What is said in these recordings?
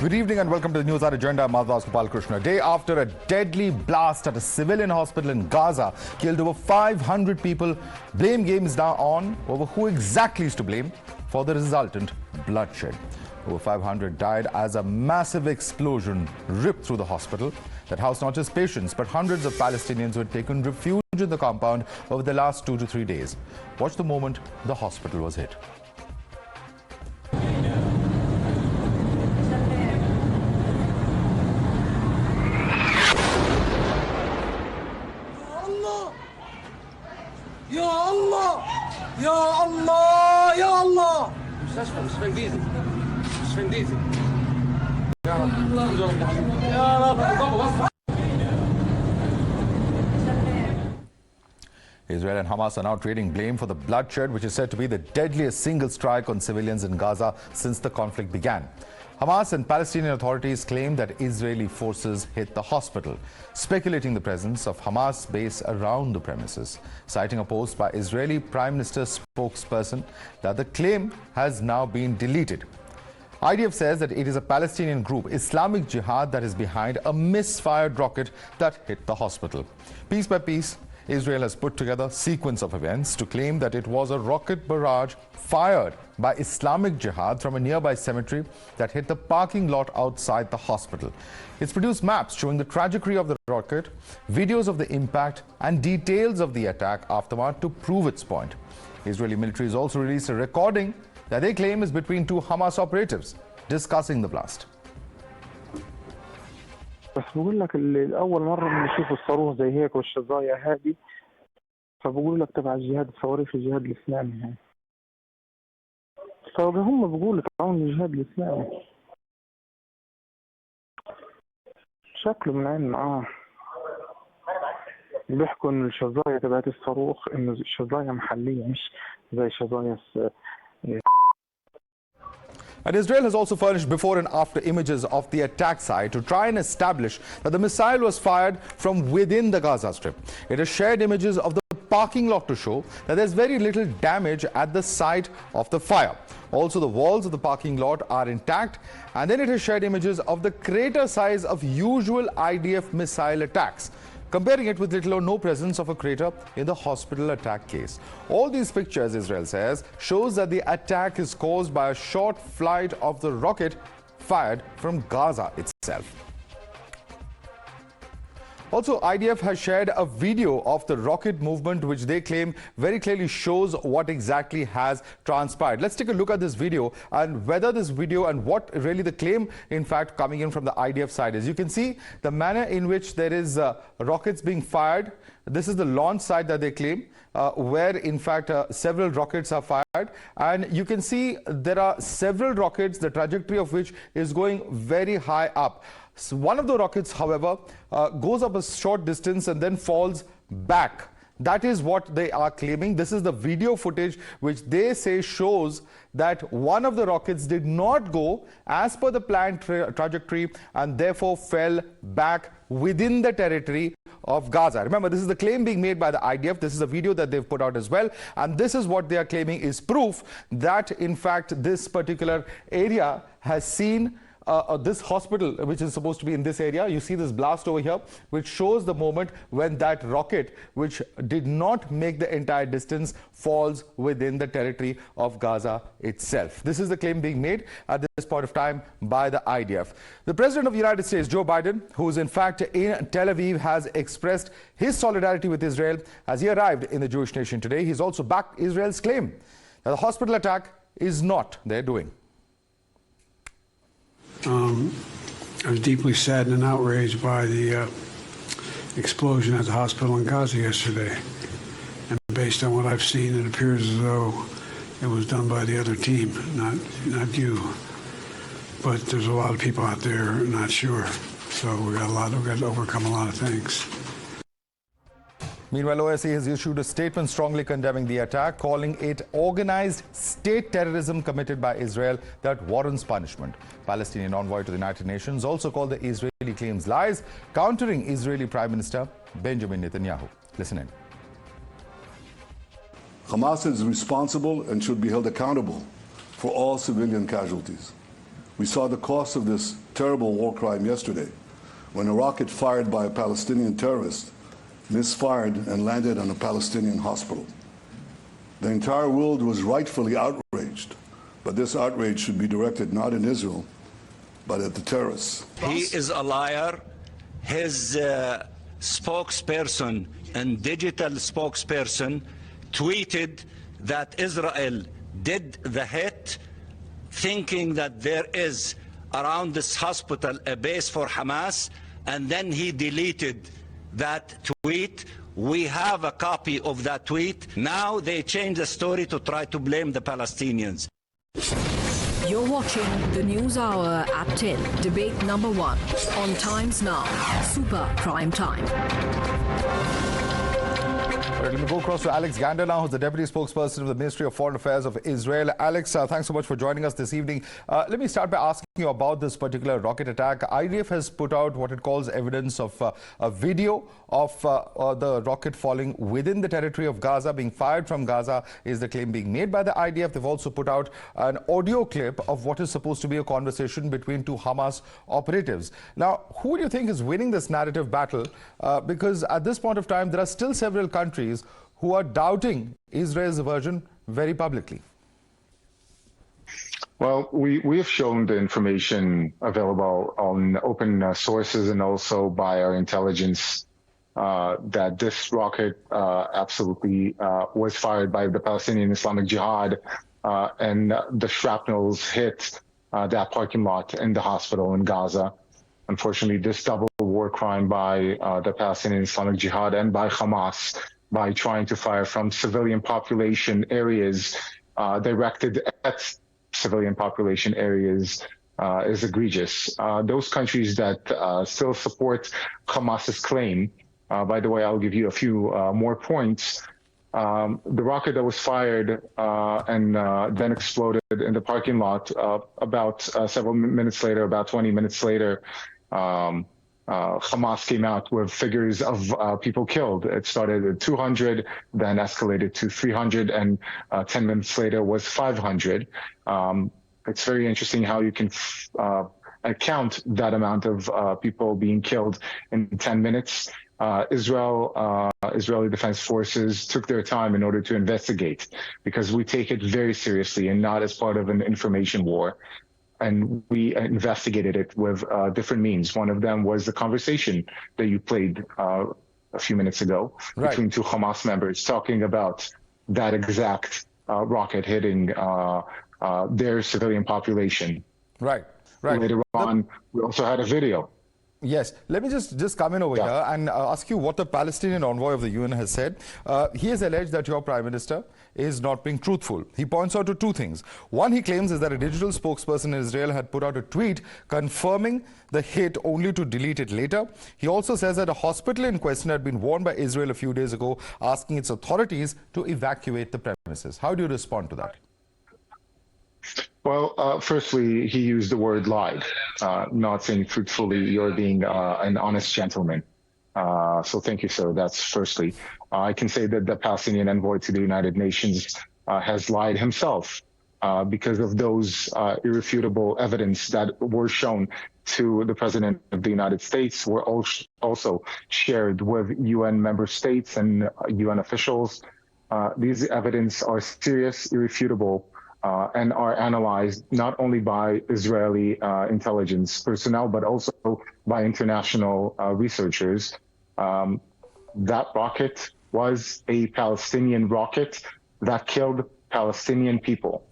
Good evening and welcome to the Newshour Agenda. I'm Madhavdas. A day after a deadly blast at a civilian hospital in Gaza killed over 500 people, blame game is now on over who exactly is to blame for the resultant bloodshed. Over 500 died as a massive explosion ripped through the hospital that housed not just patients but hundreds of Palestinians who had taken refuge in the compound over the last 2 to 3 days. Watch the moment the hospital was hit. يا الله يا الله يا الله مستشفى ديزل مستشفى ديزل يا رب يا رب. Israel and Hamas are now trading blame for the bloodshed, which is said to be the deadliest single strike on civilians in Gaza since the conflict began. Hamas and Palestinian authorities claim that Israeli forces hit the hospital, speculating the presence of Hamas base around the premises, citing a post by Israeli Prime Minister spokesperson that the claim has now been deleted. IDF says that it is a Palestinian group, Islamic Jihad, that is behind a misfired rocket that hit the hospital. Piece by piece, Israel has put together a sequence of events to claim that it was a rocket barrage fired by Islamic Jihad from a nearby cemetery that hit the parking lot outside the hospital. It's produced maps showing the trajectory of the rocket, videos of the impact and details of the attack aftermath to prove its point. Israeli military has also released a recording that they claim is between two Hamas operatives discussing the blast. بس بقول لك اول مره بنشوف الصاروخ زي هيك والشظايا هذه فبقول لك تبع الجهاد صواريخ الجهاد الاسلامي هاي فهم بقولوا تبعون الجهاد الاسلامي شكله من عين بيحكوا ان الشظايا تبعت الصاروخ انه الشظايا محليه مش زي شظايا. And Israel has also furnished before and after images of the attack site to try and establish that the missile was fired from within the Gaza Strip. It has shared images of the parking lot to show that there's very little damage at the site of the fire. Also, the walls of the parking lot are intact, and then it has shared images of the crater size of usual IDF missile attacks, comparing it with little or no presence of a crater in the hospital attack case. All these pictures, Israel says, shows that the attack is caused by a short flight of the rocket fired from Gaza itself. Also, IDF has shared a video of the rocket movement, which they claim very clearly shows what exactly has transpired. Let's take a look at this video and whether this video and what really the claim, in fact, coming in from the IDF side is. You can see the manner in which there is rockets being fired. This is the launch site that they claim, where in fact several rockets are fired, and you can see there are several rockets, the trajectory of which is going very high up. So one of the rockets, however, goes up a short distance and then falls back. That is what they are claiming. This is the video footage which they say shows that one of the rockets did not go as per the planned trajectory and therefore fell back within the territory of Gaza. Remember, this is the claim being made by the IDF. This is a video that they've put out as well. And this is what they are claiming is proof that, in fact, this particular area has seen this hospital, which is supposed to be in this area. You see this blast over here, which shows the moment when that rocket, which did not make the entire distance, falls within the territory of Gaza itself. This is the claim being made at this point of time by the IDF. The President of the United States, Joe Biden, who is in fact in Tel Aviv, has expressed his solidarity with Israel as he arrived in the Jewish nation today. He's also backed Israel's claim that the hospital attack is not their doing. I was deeply saddened and outraged by the explosion at the hospital in Gaza yesterday. And based on what I've seen, it appears as though it was done by the other team, not you. But there's a lot of people out there not sure. So we've got to overcome a lot of things. Meanwhile, OSCE has issued a statement strongly condemning the attack, calling it organized state terrorism committed by Israel that warrants punishment. Palestinian envoy to the United Nations also called the Israeli claims lies, countering Israeli Prime Minister Benjamin Netanyahu. Listen in. Hamas is responsible and should be held accountable for all civilian casualties. We saw the cost of this terrible war crime yesterday when a rocket fired by a Palestinian terrorist misfired and landed on a Palestinian hospital. The entire world was rightfully outraged, but this outrage should be directed not in Israel, but at the terrorists. He is a liar. His spokesperson and digital spokesperson tweeted that Israel did the hit, thinking that there is around this hospital a base for Hamas, and then he deleted that tweet. We have a copy of that tweet. Now they change the story to try to blame the Palestinians. You're watching the News Hour at 10, debate number 1 on Times Now, Super Prime Time. All right, let me go across to Alexx Gandler now, who's the Deputy Spokesperson of the Ministry of Foreign Affairs of Israel. Alex, thanks so much for joining us this evening. Let me start by asking you about this particular rocket attack. IDF has put out what it calls evidence of a video of the rocket falling within the territory of Gaza, being fired from Gaza, is the claim being made by the IDF. They've also put out an audio clip of what is supposed to be a conversation between two Hamas operatives. Now, who do you think is winning this narrative battle? Because at this point of time, there are still several countries who are doubting Israel's version very publicly. Well, we have shown the information available on open sources and also by our intelligence that this rocket absolutely was fired by the Palestinian Islamic Jihad, and the shrapnels hit that parking lot in the hospital in Gaza. Unfortunately, this double war crime by the Palestinian Islamic Jihad and by Hamas, by trying to fire from civilian population areas directed at civilian population areas is egregious. Those countries that still support Hamas's claim, by the way, I'll give you a few more points. The rocket that was fired and then exploded in the parking lot about several minutes later, about 20 minutes later, Hamas came out with figures of people killed. It started at 200, then escalated to 300, and 10 minutes later was 500. It's very interesting how you can account that amount of people being killed in 10 minutes. Israeli Defense Forces took their time in order to investigate, because we take it very seriously and not as part of an information war. And we investigated it with different means. One of them was the conversation that you played a few minutes ago between two Hamas members talking about that exact rocket hitting their civilian population. Right. Later on, we also had a video. Yes, let me just come in over here and ask you what the Palestinian envoy of the UN has said. He has alleged that your Prime Minister is not being truthful. He points out to two things. One, he claims, is that a digital spokesperson in Israel had put out a tweet confirming the hit only to delete it later. He also says that a hospital in question had been warned by Israel a few days ago, asking its authorities to evacuate the premises. How do you respond to that? Well, firstly, he used the word lied, not saying truthfully, you're being an honest gentleman. So thank you, sir. That's firstly. I can say that the Palestinian envoy to the United Nations has lied himself because of those irrefutable evidence that were shown to the President of the United States, were also shared with UN member states and UN officials. These evidence are serious, irrefutable, and are analyzed not only by Israeli intelligence personnel, but also by international researchers. That rocket was a Palestinian rocket that killed Palestinian people.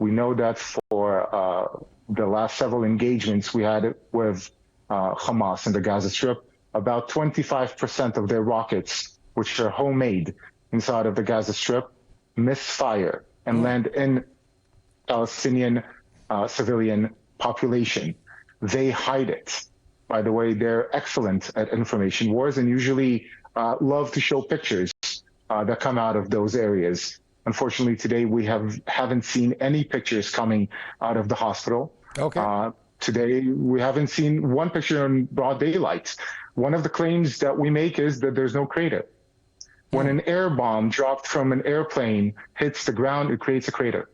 We know that for the last several engagements we had with Hamas in the Gaza Strip, about 25% of their rockets, which are homemade inside of the Gaza Strip, misfire and land in Palestinian civilian population. They hide it. By the way, they're excellent at information wars and usually love to show pictures that come out of those areas. Unfortunately, today we haven't seen any pictures coming out of the hospital. Okay. Today we haven't seen one picture in broad daylight. One of the claims that we make is that there's no crater. When an air bomb dropped from an airplane hits the ground, it creates a crater.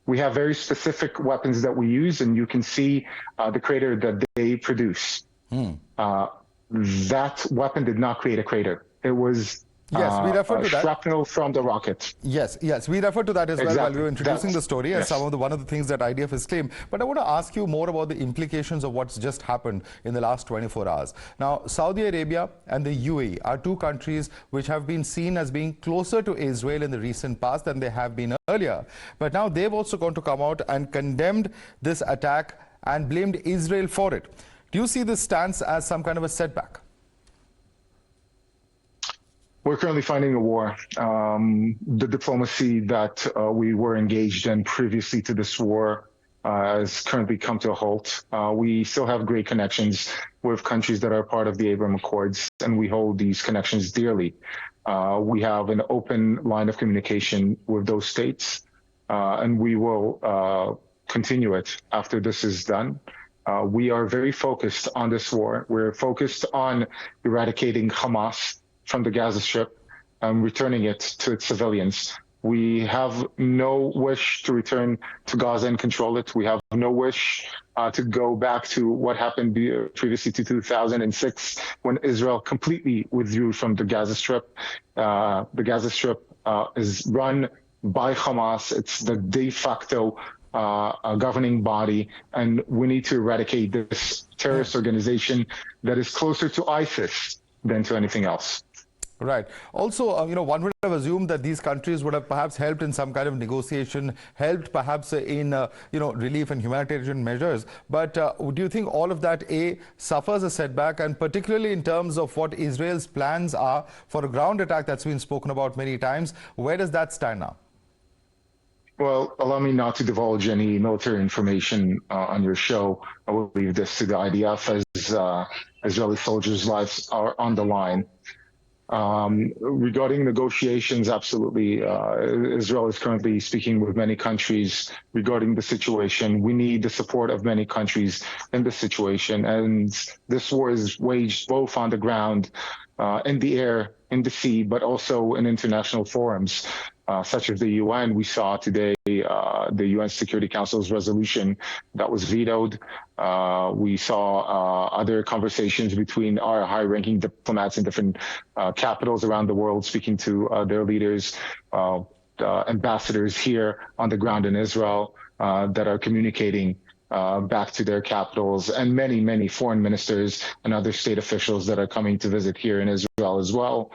We have very specific weapons that we use, and you can see the crater that they produce. That weapon did not create a crater. It was Yes, we refer to that. Shrapnel from the rocket. Yes, we refer to that as well while we were introducing the story and yes. one of the things that IDF has claimed. But I want to ask you more about the implications of what's just happened in the last 24 hours. Now, Saudi Arabia and the UAE are two countries which have been seen as being closer to Israel in the recent past than they have been earlier. But now they've also going to come out and condemned this attack and blamed Israel for it. Do you see this stance as some kind of a setback? We're currently fighting a war. The diplomacy that we were engaged in previously to this war has currently come to a halt. We still have great connections with countries that are part of the Abraham Accords, and we hold these connections dearly. We have an open line of communication with those states, and we will continue it after this is done. We are very focused on this war. We're focused on eradicating Hamas from the Gaza Strip and returning it to its civilians. We have no wish to return to Gaza and control it. We have no wish to go back to what happened previously to 2006 when Israel completely withdrew from the Gaza Strip. The Gaza Strip is run by Hamas. It's the de facto governing body, and we need to eradicate this terrorist organization that is closer to ISIS than to anything else. Right. Also, one would have assumed that these countries would have perhaps helped in some kind of negotiation, helped perhaps in, relief and humanitarian measures. But do you think all of that, suffers a setback, and particularly in terms of what Israel's plans are for a ground attack that's been spoken about many times, where does that stand now? Well, allow me not to divulge any military information on your show. I will leave this to the IDF as Israeli soldiers' lives are on the line. Regarding negotiations, absolutely. Israel is currently speaking with many countries regarding the situation. We need the support of many countries in this situation. And this war is waged both on the ground, in the air, in the sea, but also in international forums, such as the UN. We saw today the UN Security Council's resolution that was vetoed. We saw other conversations between our high-ranking diplomats in different capitals around the world, speaking to their leaders, ambassadors here on the ground in Israel that are communicating back to their capitals, and many, many foreign ministers and other state officials that are coming to visit here in Israel as well.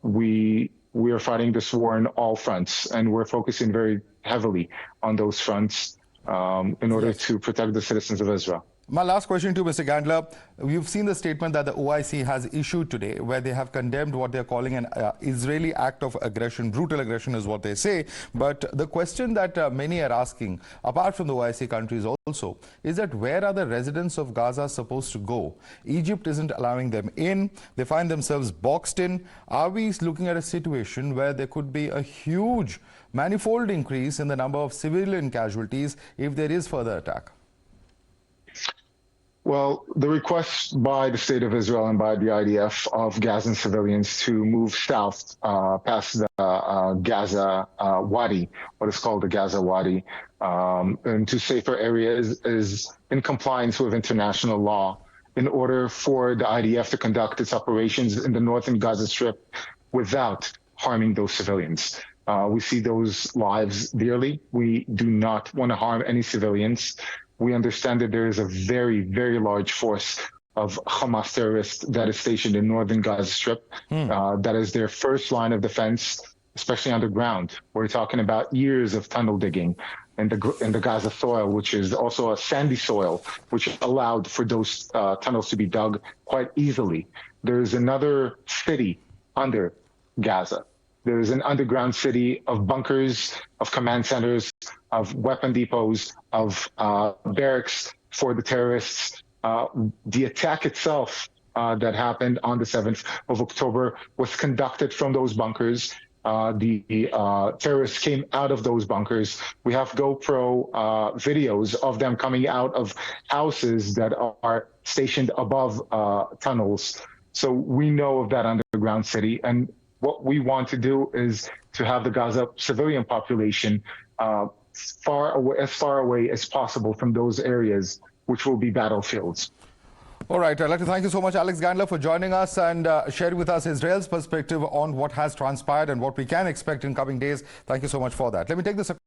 We are fighting this war on all fronts, and we're focusing very heavily on those fronts in order to protect the citizens of Israel. My last question to Mr. Gandler. You've seen the statement that the OIC has issued today, where they have condemned what they're calling an Israeli act of aggression. Brutal aggression is what they say. But the question that many are asking, apart from the OIC countries also, is that where are the residents of Gaza supposed to go? Egypt isn't allowing them in. They find themselves boxed in. Are we looking at a situation where there could be a huge, manifold increase in the number of civilian casualties if there is further attack? Well, the request by the state of Israel and by the IDF of Gazan civilians to move south past the Gaza Wadi, what is called the Gaza Wadi, into safer areas is in compliance with international law in order for the IDF to conduct its operations in the northern Gaza Strip without harming those civilians. We see those lives dearly. We do not want to harm any civilians. We understand that there is a very, very large force of Hamas terrorists that is stationed in northern Gaza Strip. That is their first line of defense, especially underground. We're talking about years of tunnel digging in the Gaza soil, which is also a sandy soil, which allowed for those tunnels to be dug quite easily. There is another city under Gaza. There is an underground city of bunkers, of command centers, of weapon depots, of barracks for the terrorists. The attack itself that happened on the 7th of October was conducted from those bunkers. The terrorists came out of those bunkers. We have GoPro videos of them coming out of houses that are stationed above tunnels. So we know of that underground city. And what we want to do is to have the Gaza civilian population as far away as possible from those areas, which will be battlefields. All right, I'd like to thank you so much, Alexx Gandler, for joining us and sharing with us Israel's perspective on what has transpired and what we can expect in coming days. Thank you so much for that. Let me take this